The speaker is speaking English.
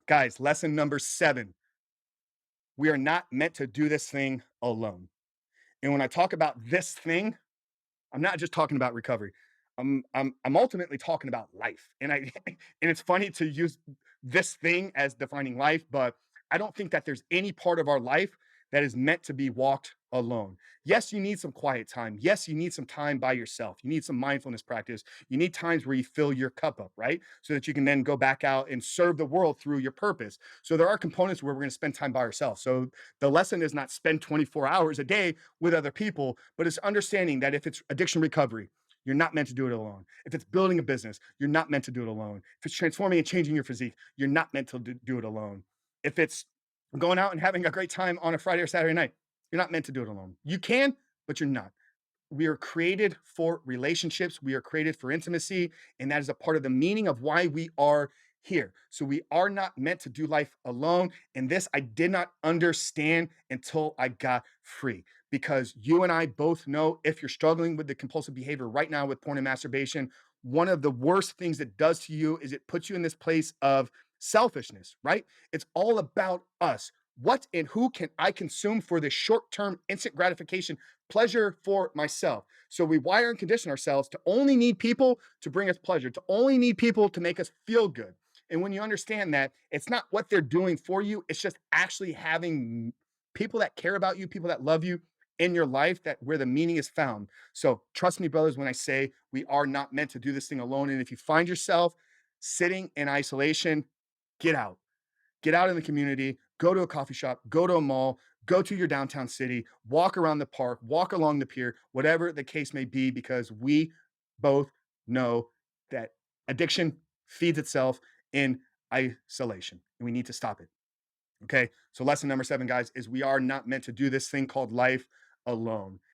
Guys, lesson number 7. We are not meant to do this thing alone. And when I talk about this thing, I'm not just talking about recovery. I'm ultimately talking about life. And and it's funny to use this thing as defining life, but I don't think that there's any part of our life that is meant to be walked alone. Yes, you need some quiet time. Yes, you need some time by yourself. You need some mindfulness practice. You need times where you fill your cup up, right? So that you can then go back out and serve the world through your purpose. So there are components where we're going to spend time by ourselves. So the lesson is not spend 24 hours a day with other people, but it's understanding that if it's addiction recovery, you're not meant to do it alone. If it's building a business, you're not meant to do it alone. If it's transforming and changing your physique, you're not meant to do it alone. If it's going out and having a great time on a Friday or Saturday night, you're not meant to do it alone. You can, but you're not. We are created for relationships. We are created for intimacy. And that is a part of the meaning of why we are here. So we are not meant to do life alone. And this I did not understand until I got free. Because you and I both know if you're struggling with the compulsive behavior right now with porn and masturbation, one of the worst things it does to you is it puts you in this place of selfishness, right? It's all about us. What and who can I consume for this short term instant gratification pleasure for myself? So we wire and condition ourselves to only need people to bring us pleasure, to only need people to make us feel good. And when you understand that, it's not what they're doing for you, it's just actually having people that care about you, people that love you in your life, that where the meaning is found. So trust me, brothers, when I say we are not meant to do this thing alone. And if you find yourself sitting in isolation, get out. Get out in the community, go to a coffee shop, go to a mall, go to your downtown city, walk around the park, walk along the pier, whatever the case may be, because we both know that addiction feeds itself in isolation and we need to stop it. Okay. So, lesson number 7, guys, is we are not meant to do this thing called life alone.